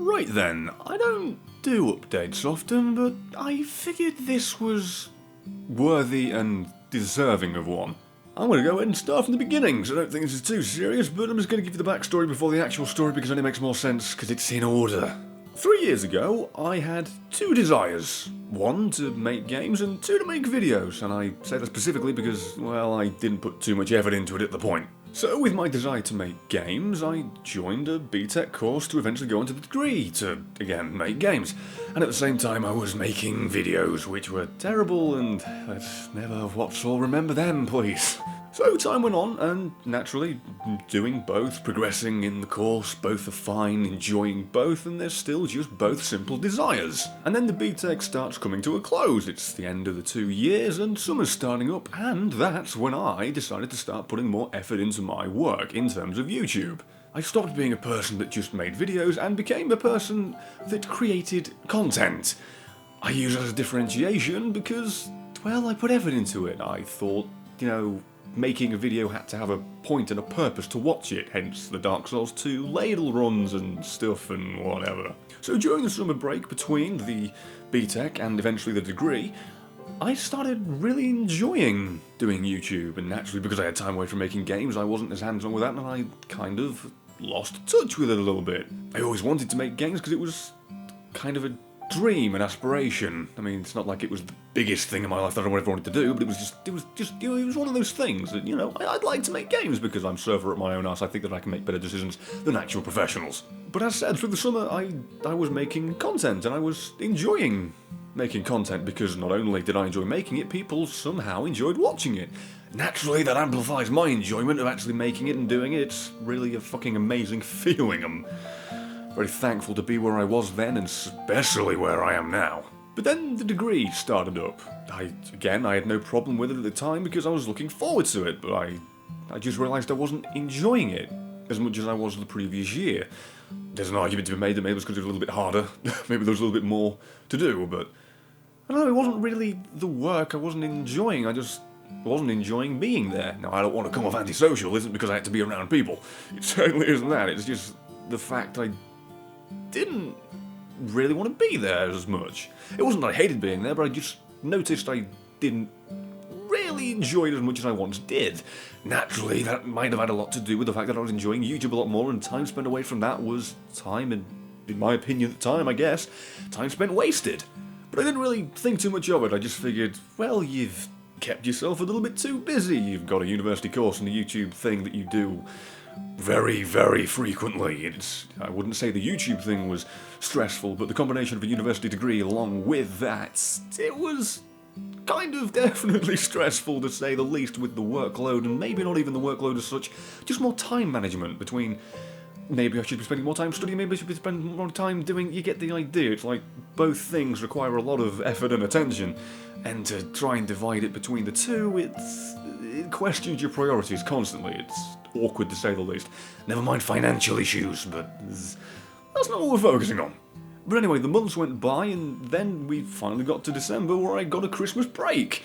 Right then, I don't do updates often, but I figured this was worthy and deserving of one. I'm going to go ahead and start from the beginning, so I don't think this is too serious, but I'm just going to give you the backstory before the actual story because it only makes more sense because it's in order. 3 years ago, I had two desires. One, to make games, and two, to make videos, and I say that specifically because, well, I didn't put too much effort into it at the point. So with my desire to make games, I joined a BTEC course to eventually go into the degree to, again, make games. And at the same time I was making videos, which were terrible, and let's never watch or remember them, please. So time went on, and naturally, doing both, progressing in the course, both are fine, enjoying both, and they're still just both simple desires. And then the BTEC starts coming to a close. It's the end of the 2 years, and summer's starting up, and that's when I decided to start putting more effort into my work in terms of YouTube. I stopped being a person that just made videos and became a person that created content. I use it as a differentiation because, well, I put effort into it. I thought, making a video had to have a point and a purpose to watch it, hence the Dark Souls 2 ladle runs and stuff and whatever. So during the summer break between the BTEC and eventually the degree, I started really enjoying doing YouTube, and naturally because I had time away from making games, I wasn't as hands-on with that, and I kind of lost touch with it a little bit. I always wanted to make games because it was kind of a dream, an aspiration. I mean, it's not like it was the biggest thing in my life that I ever wanted to do, but it was one of those things that, I'd like to make games because I'm surfer at my own ass. I think that I can make better decisions than actual professionals. But as said, through the summer, I was making content, and I was enjoying making content because not only did I enjoy making it, people somehow enjoyed watching it. Naturally, that amplifies my enjoyment of actually making it and doing it. It's really a fucking amazing feeling. I'm very thankful to be where I was then, and especially where I am now. But then the degree started up. I had no problem with it at the time because I was looking forward to it, but I just realised I wasn't enjoying it as much as I was the previous year. There's an argument to be made that maybe it was because it was a little bit harder, maybe there was a little bit more to do, but I don't know, it wasn't really the work I wasn't enjoying, I just wasn't enjoying being there. Now, I don't want to come off antisocial, it isn't because I had to be around people. It certainly isn't that, it's just the fact I didn't really want to be there as much. It wasn't that I hated being there, but I just noticed I didn't really enjoy it as much as I once did. Naturally, that might have had a lot to do with the fact that I was enjoying YouTube a lot more, and time spent away from that was time, and in my opinion at the time, I guess, time spent wasted. But I didn't really think too much of it. I just figured, well, you've kept yourself a little bit too busy. You've got a university course and a YouTube thing that you do very, very frequently. I wouldn't say the YouTube thing was stressful, but the combination of a university degree along with that, it was kind of definitely stressful to say the least, with the workload, and maybe not even the workload as such, just more time management between maybe I should be spending more time studying, maybe I should be spending more time doing, you get the idea. It's like both things require a lot of effort and attention, and to try and divide it between the two, it questions your priorities constantly. It's awkward to say the least. Never mind financial issues, but that's not what we're focusing on. But anyway, the months went by, and then we finally got to December, where I got a Christmas break.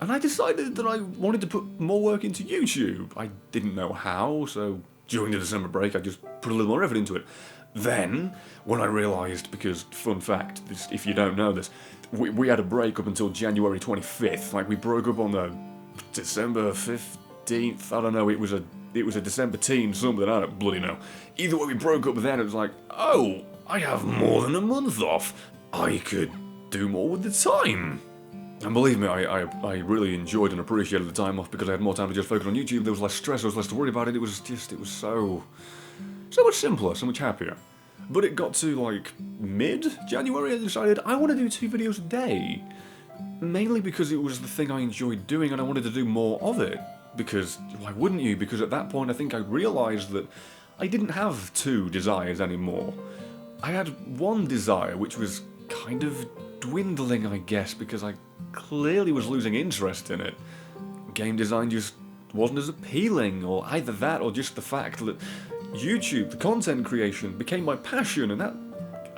And I decided that I wanted to put more work into YouTube. I didn't know how, so during the December break, I just put a little more effort into it. Then, when I realised, because, fun fact, if you don't know this, we had a break up until January 25th. Like, we broke up on the December 15th, I don't know, it was a December teen something, I don't bloody know. Either way, we broke up then, it was like, oh, I have more than a month off. I could do more with the time. And believe me, I really enjoyed and appreciated the time off because I had more time to just focus on YouTube. There was less stress, there was less to worry about it. It was so much simpler, so much happier. But it got to like mid-January, I decided I want to do 2 videos a day. Mainly because it was the thing I enjoyed doing and I wanted to do more of it. Because, why wouldn't you? Because at that point I think I realised that I didn't have 2 desires anymore. I had one desire which was kind of dwindling, I guess, because I clearly was losing interest in it. Game design just wasn't as appealing, or either that or just the fact that YouTube, the content creation, became my passion, and that,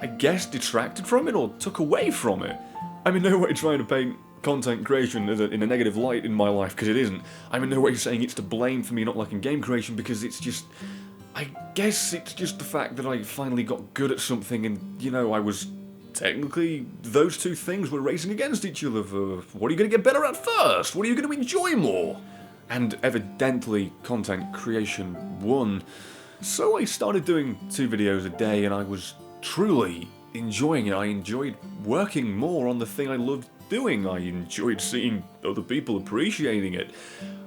I guess, detracted from it or took away from it. I'm in no way trying to paint content creation in a negative light in my life, because it isn't. I'm in no way saying it's to blame for me not liking game creation, because it's just I guess it's just the fact that I finally got good at something and, I was... Technically, those two things were racing against each other for what are you going to get better at first? What are you going to enjoy more? And evidently, content creation won. So I started doing 2 videos a day and I was truly enjoying it. I enjoyed working more on the thing I loved doing. I enjoyed seeing other people appreciating it.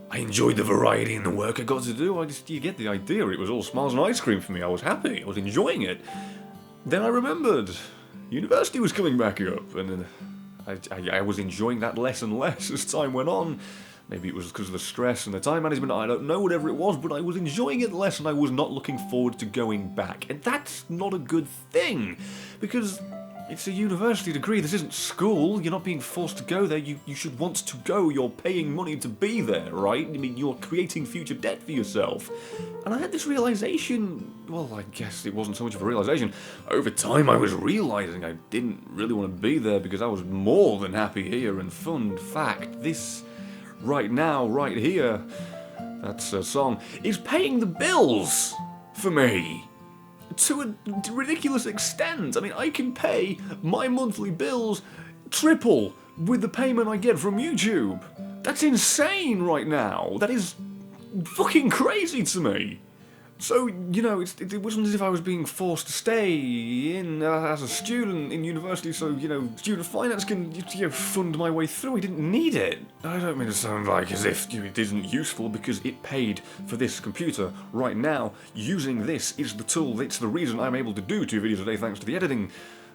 I enjoyed the variety in the work I got to do. You get the idea. It was all smiles and ice cream for me. I was happy. I was enjoying it. Then I remembered university was coming back up, and I was enjoying that less and less as time went on. Maybe it was because of the stress and the time management, I don't know, whatever it was, but I was enjoying it less and I was not looking forward to going back. And that's not a good thing, because it's a university degree, this isn't school, you're not being forced to go there, you should want to go, you're paying money to be there, right? I mean, you're creating future debt for yourself. And I had this realization, well, I guess it wasn't so much of a realization, over time I was realizing I didn't really want to be there because I was more than happy here, and fun fact, this right now, right here, that's a song, is paying the bills for me. To a ridiculous extent. I mean, I can pay my monthly bills triple with the payment I get from YouTube. That's insane right now. That is fucking crazy to me. So, it wasn't as if I was being forced to stay in as a student in university so, student finance can, fund my way through. I didn't need it. I don't mean to sound like as if it isn't useful because it paid for this computer right now. Using this is the tool, it's the reason I'm able to do 2 videos a day thanks to the editing,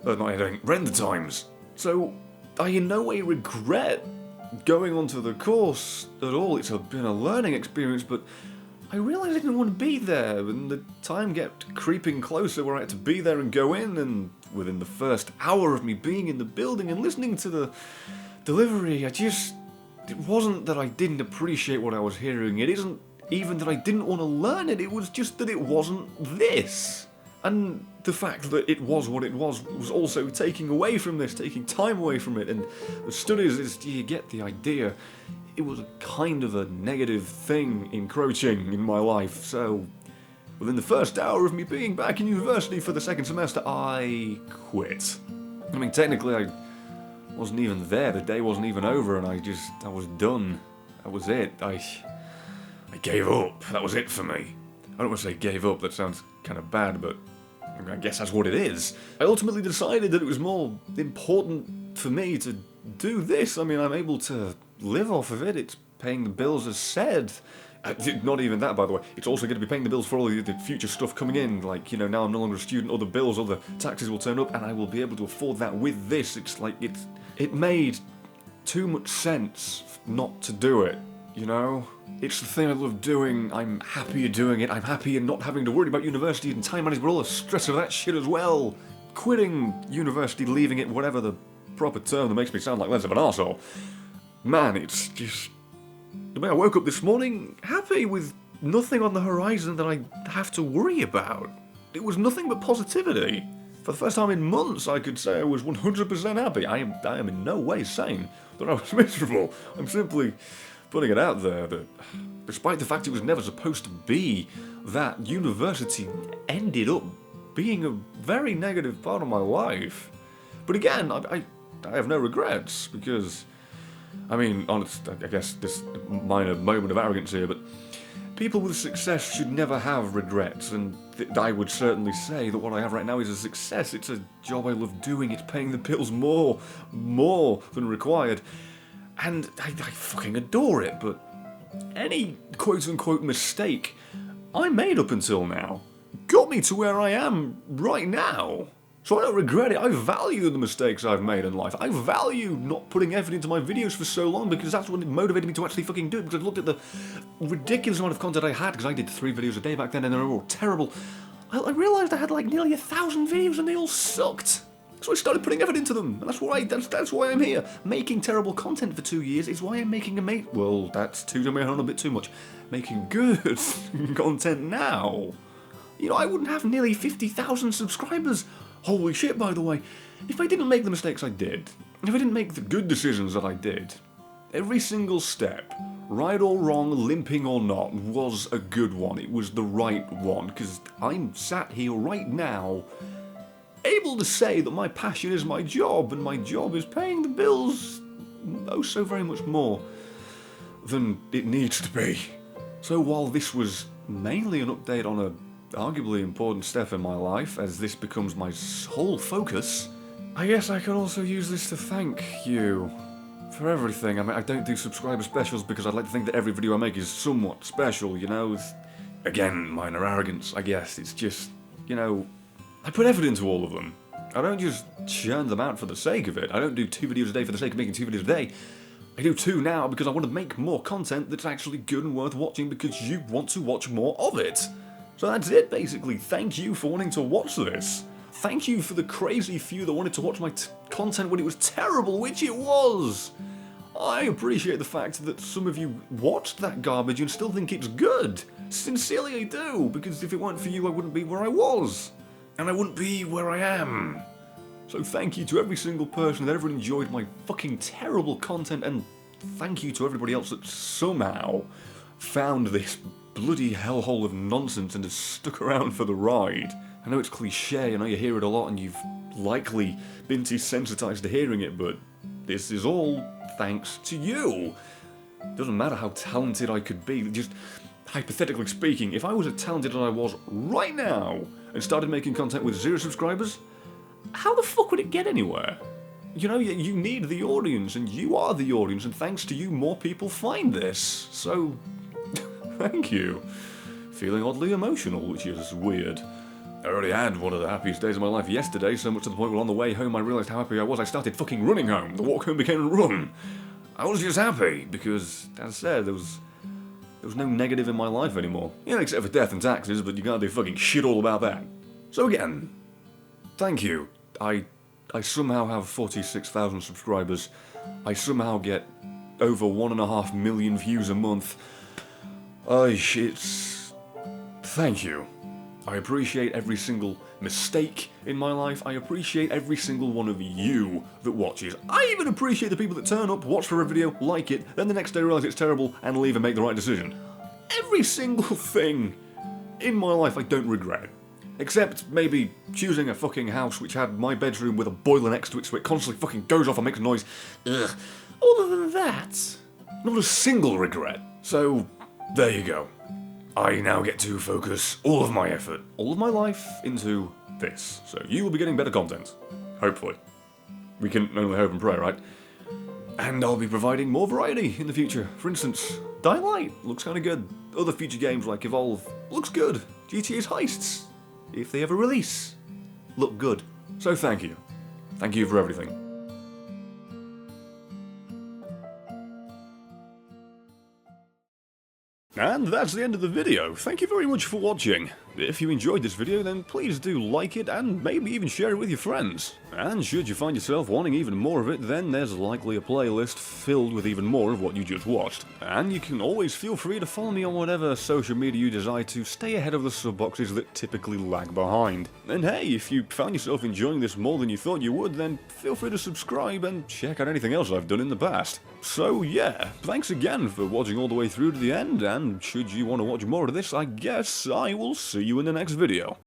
not editing, render times. So, I in no way regret going onto the course at all. It's been a learning experience, but I realised I didn't want to be there, and the time kept creeping closer where I had to be there and go in, and within the first hour of me being in the building and listening to the delivery, it wasn't that I didn't appreciate what I was hearing, it isn't even that I didn't want to learn it, it was just that it wasn't this. And the fact that it was what it was also taking away from this, taking time away from it, and the studies, you get the idea. It was a kind of a negative thing encroaching in my life, so within the first hour of me being back in university for the 2nd semester, I quit. I mean, technically I wasn't even there, the day wasn't even over, and I was done. That was it. I gave up. That was it for me. I don't want to say gave up, that sounds kind of bad, but I guess that's what it is. I ultimately decided that it was more important for me to do this. I mean, I'm able to live off of it, it's paying the bills as said. Not even that, by the way, it's also going to be paying the bills for all the future stuff coming in, like, now I'm no longer a student, other bills, other taxes will turn up, and I will be able to afford that with this. It's like, it made too much sense not to do it, It's the thing I love doing, I'm happier doing it, I'm happier not having to worry about university and time management, all the stress of that shit as well. Quitting university, leaving it, whatever the proper term that makes me sound like less of an arsehole. Man, it's just... I mean, I woke up this morning happy with nothing on the horizon that I have to worry about. It was nothing but positivity. For the first time in months, I could say I was 100% happy. I am in no way saying that I was miserable. I'm simply putting it out there that, despite the fact it was never supposed to be, that university ended up being a very negative part of my life. But again, I have no regrets, because... I mean, honest, I guess this minor moment of arrogance here, but people with success should never have regrets, and I would certainly say that what I have right now is a success. It's a job I love doing, it's paying the bills more than required, and I fucking adore it, but any quote-unquote mistake I made up until now got me to where I am right now. So I don't regret it. I value the mistakes I've made in life. I value not putting effort into my videos for so long, because that's what motivated me to actually fucking do it, because I looked at the ridiculous amount of content I had, because I did 3 videos a day back then and they were all terrible. I realised I had like nearly 1,000 videos and they all sucked. So I started putting effort into them, and that's why I'm here. Making terrible content for 2 years is why I'm making well, that's tooting my horn a bit too much. Making good content now. I wouldn't have nearly 50,000 subscribers. Holy shit, by the way, if I didn't make the mistakes I did, if I didn't make the good decisions that I did, every single step, right or wrong, limping or not, was a good one. It was the right one, because I'm sat here right now, able to say that my passion is my job, and my job is paying the bills oh so very much more than it needs to be. So while this was mainly an update on a arguably important step in my life, as this becomes my sole focus, I guess I can also use this to thank you for everything. I mean, I don't do subscriber specials because I'd like to think that every video I make is somewhat special, you know? Again, minor arrogance, I guess. It's just, you know, I put effort into all of them. I don't just churn them out for the sake of it. I don't do 2 videos a day for the sake of making 2 videos a day. I do 2 now because I want to make more content that's actually good and worth watching because you want to watch more of it. So that's it, basically. Thank you for wanting to watch this. Thank you for the crazy few that wanted to watch my content when it was terrible, which it was. I appreciate the fact that some of you watched that garbage and still think it's good. Sincerely I do, because if it weren't for you I wouldn't be where I was. And I wouldn't be where I am. So thank you to every single person that ever enjoyed my fucking terrible content, and thank you to everybody else that somehow found this bloody hellhole of nonsense and has stuck around for the ride. I know it's cliche, I know you hear it a lot and you've likely been desensitized to hearing it, but this is all thanks to you. Doesn't matter how talented I could be, just hypothetically speaking, if I was as talented as I was right now and started making content with 0 subscribers, how the fuck would it get anywhere? You know, you need the audience, and you are the audience, and thanks to you, more people find this. So, thank you. Feeling oddly emotional, which is weird. I already had one of the happiest days of my life yesterday, so much to the point where on the way home I realised how happy I was. I started fucking running home. The walk home became a run. I was just happy, because, as I said, there was no negative in my life anymore. Yeah, except for death and taxes, but you can't do fucking shit all about that. So again, thank you. I somehow have 46,000 subscribers. I somehow get over 1.5 million views a month. Thank you. I appreciate every single mistake in my life. I appreciate every single one of you that watches. I even appreciate the people that turn up, watch for a video, like it, then the next day realise it's terrible, and leave and make the right decision. Every single thing in my life I don't regret. Except maybe choosing a fucking house which had my bedroom with a boiler next to it so it constantly fucking goes off and makes noise. Ugh. Other than that, not a single regret. So, there you go. I now get to focus all of my effort, all of my life, into this. So you will be getting better content. Hopefully. We can only hope and pray, right? And I'll be providing more variety in the future. For instance, Dying Light looks kinda good. Other future games like Evolve looks good. GTA's heists, if they ever release, look good. So thank you. Thank you for everything. And that's the end of the video. Thank you very much for watching. If you enjoyed this video, then please do like it and maybe even share it with your friends. And should you find yourself wanting even more of it, then there's likely a playlist filled with even more of what you just watched. And you can always feel free to follow me on whatever social media you desire to stay ahead of the sub-boxes that typically lag behind. And hey, if you found yourself enjoying this more than you thought you would, then feel free to subscribe and check out anything else I've done in the past. So yeah, thanks again for watching all the way through to the end, and should you want to watch more of this, I guess I will see you in the next video.